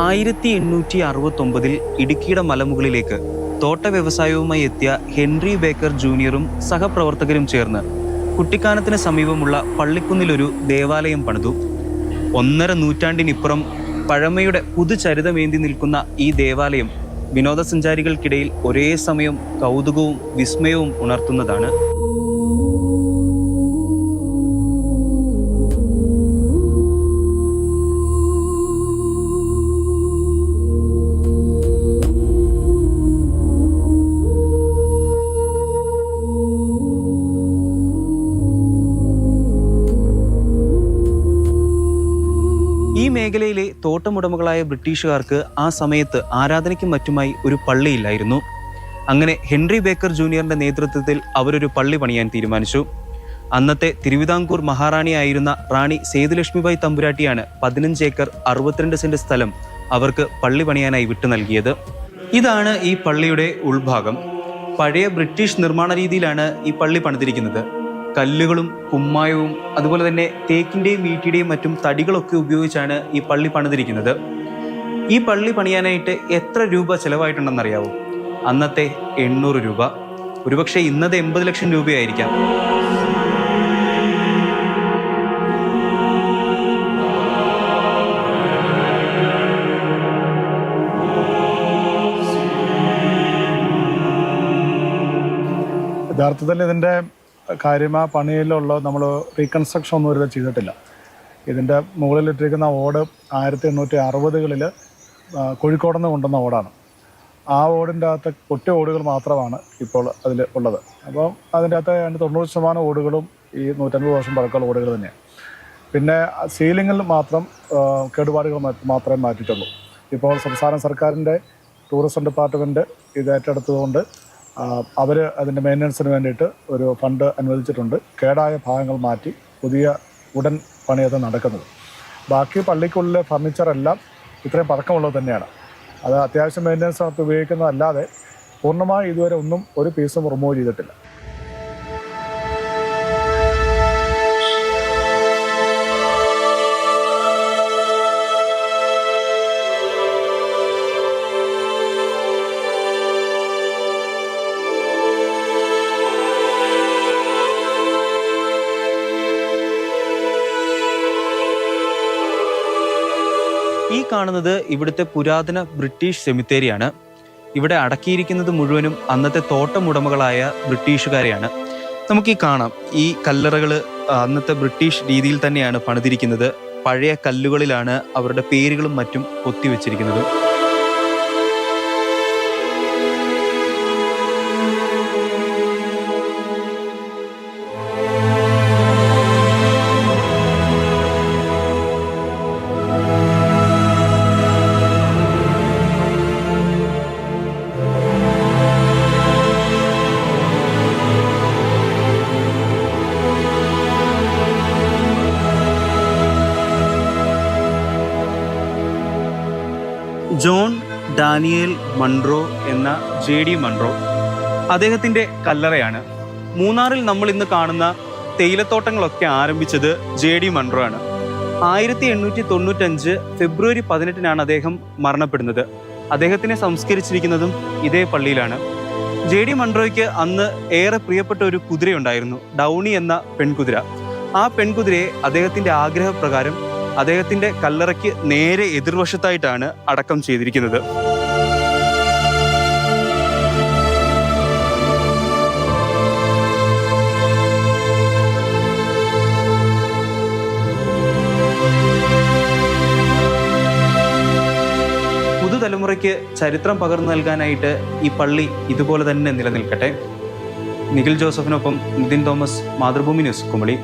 1869 ഇടുക്കിയുടെ മലമുകളിലേക്ക് തോട്ട വ്യവസായവുമായി എത്തിയ ഹെൻറി ബേക്കർ ജൂനിയറും സഹപ്രവർത്തകരും ചേർന്ന് കുട്ടിക്കാനത്തിന് സമീപമുള്ള പള്ളിക്കുന്നിലൊരു ദേവാലയം പണിതു. 1.5 നൂറ്റാണ്ടിനിപ്പുറം പഴമയുടെ പുതുചരിതമേന്തി നിൽക്കുന്ന ഈ ദേവാലയം വിനോദസഞ്ചാരികൾക്കിടയിൽ ഒരേ സമയം കൗതുകവും വിസ്മയവും ഉണർത്തുന്നതാണ്. ഈ മേഖലയിലെ തോട്ടമുടമകളായ ബ്രിട്ടീഷുകാർക്ക് ആ സമയത്ത് ആരാധനയ്ക്കും മറ്റുമായി ഒരു പള്ളിയില്ലായിരുന്നു. അങ്ങനെ ഹെൻറി ബേക്കർ ജൂനിയറിന്റെ നേതൃത്വത്തിൽ അവരൊരു പള്ളി പണിയാൻ തീരുമാനിച്ചു. അന്നത്തെ തിരുവിതാംകൂർ മഹാറാണിയായിരുന്ന റാണി സേതുലക്ഷ്മിബായി തമ്പുരാട്ടിയാണ് 15 ഏക്കർ 62 സെന്റ് സ്ഥലം അവർക്ക് പള്ളി പണിയാനായി വിട്ടു നൽകിയത്. ഇതാണ് ഈ പള്ളിയുടെ ഉൾഭാഗം. പഴയ ബ്രിട്ടീഷ് നിർമ്മാണ രീതിയിലാണ് ഈ പള്ളി പണിതിരിക്കുന്നത്. കല്ലുകളും കുമ്മായവും അതുപോലെ തന്നെ തേക്കിൻ്റെയും ഈട്ടിയുടെയും മറ്റും തടികളൊക്കെ ഉപയോഗിച്ചാണ് ഈ പള്ളി പണിതിരിക്കുന്നത്. ഈ പള്ളി പണിയാനായിട്ട് എത്ര രൂപ ചെലവായിട്ടുണ്ടെന്നറിയാവോ? അന്നത്തെ 800 രൂപ. ഒരുപക്ഷെ ഇന്നത്തെ 80 ലക്ഷം രൂപയായിരിക്കാം. യഥാർത്ഥത്തിൽ ഇതിൻ്റെ കാര്യമായ പണിയിലുള്ള നമ്മൾ റീകൺസ്ട്രക്ഷൻ ഒന്നും ഇതുവരെ ചെയ്തിട്ടില്ല. ഇതിൻ്റെ മുകളിലിട്ടിരിക്കുന്ന ഓട് 1860കളിൽ കോഴിക്കോട് നിന്ന് കൊണ്ടുവന്ന ഓടാണ്. ആ ഓടിൻ്റെ അകത്ത് പൊട്ടിയ ഓടുകൾ മാത്രമാണ് ഇപ്പോൾ അതിൽ ഉള്ളത്. അപ്പോൾ അതിൻ്റെ അകത്ത് 90% ഓടുകളും ഈ 150 വർഷം പഴക്കമുള്ള ഓടുകൾ തന്നെയാണ്. പിന്നെ സീലിങ്ങിൽ മാത്രം കേടുപാടുകൾ മാത്രമേ മാറ്റിയിട്ടുള്ളൂ. ഇപ്പോൾ സംസ്ഥാന സർക്കാരിൻ്റെ ടൂറിസം ഡിപ്പാർട്ട്മെൻറ്റ് ഇത് ഏറ്റെടുത്തതുകൊണ്ട് അവർ അതിൻ്റെ മെയിൻ്റനൻസിന് വേണ്ടിയിട്ട് ഒരു ഫണ്ട് അനുവദിച്ചിട്ടുണ്ട്. കേടായ ഭാഗങ്ങൾ മാറ്റി പുതിയ ഉടൻ പണിയത് നടക്കുന്നത്. ബാക്കി പള്ളിക്കുള്ളിലെ ഫർണിച്ചറെല്ലാം ഇത്രയും പഴക്കമുള്ളത് തന്നെയാണ്. അത് അത്യാവശ്യം മെയിൻ്റനൻസ് നടത്തി ഉപയോഗിക്കുന്നതല്ലാതെ പൂർണ്ണമായി ഇതുവരെ ഒന്നും ഒരു പീസും റിമൂവ് ചെയ്തിട്ടില്ല. ഈ കാണുന്നത് ഇവിടുത്തെ പുരാതന ബ്രിട്ടീഷ് സെമിത്തേരിയാണ്. ഇവിടെ അടക്കിയിരിക്കുന്നത് മുഴുവനും അന്നത്തെ തോട്ടമുടമകളായ ബ്രിട്ടീഷുകാരെയാണ്. നമുക്ക് ഈ കാണാം, ഈ കല്ലറകൾ അന്നത്തെ ബ്രിട്ടീഷ് രീതിയിൽ തന്നെയാണ് പണിതിരിക്കുന്നത്. പഴയ കല്ലുകളിലാണ് അവരുടെ പേരുകളും മറ്റും കൊത്തിവെച്ചിരിക്കുന്നത്. ജോൺ ഡാനിയേൽ മൺറോ എന്ന JD മൺറോ, അദ്ദേഹത്തിൻ്റെ കല്ലറയാണ്. മൂന്നാറിൽ നമ്മൾ ഇന്ന് കാണുന്ന തേയിലത്തോട്ടങ്ങളൊക്കെ ആരംഭിച്ചത് JD മൺറോ ആണ്. 1895 ഫെബ്രുവരി 18 അദ്ദേഹം മരണപ്പെടുന്നത്. അദ്ദേഹത്തിനെ സംസ്കരിച്ചിരിക്കുന്നതും ഇതേ പള്ളിയിലാണ്. JD മൺറോയ്ക്ക് അന്ന് ഏറെ പ്രിയപ്പെട്ട ഒരു കുതിരയുണ്ടായിരുന്നു, ഡൗണി എന്ന പെൺകുതിര. ആ പെൺകുതിരയെ അദ്ദേഹത്തിൻ്റെ ആഗ്രഹപ്രകാരം അദ്ദേഹത്തിൻ്റെ കല്ലറയ്ക്ക് നേരെ എതിർവശത്തായിട്ടാണ് അടക്കം ചെയ്തിരിക്കുന്നത്. പുതുതലമുറയ്ക്ക് ചരിത്രം പകർന്നു നൽകാനായിട്ട് ഈ പള്ളി ഇതുപോലെ തന്നെ നിലനിൽക്കട്ടെ. നിഖിൽ ജോസഫിനൊപ്പം നിതിൻ തോമസ്, മാതൃഭൂമി ന്യൂസ്, കുമളി.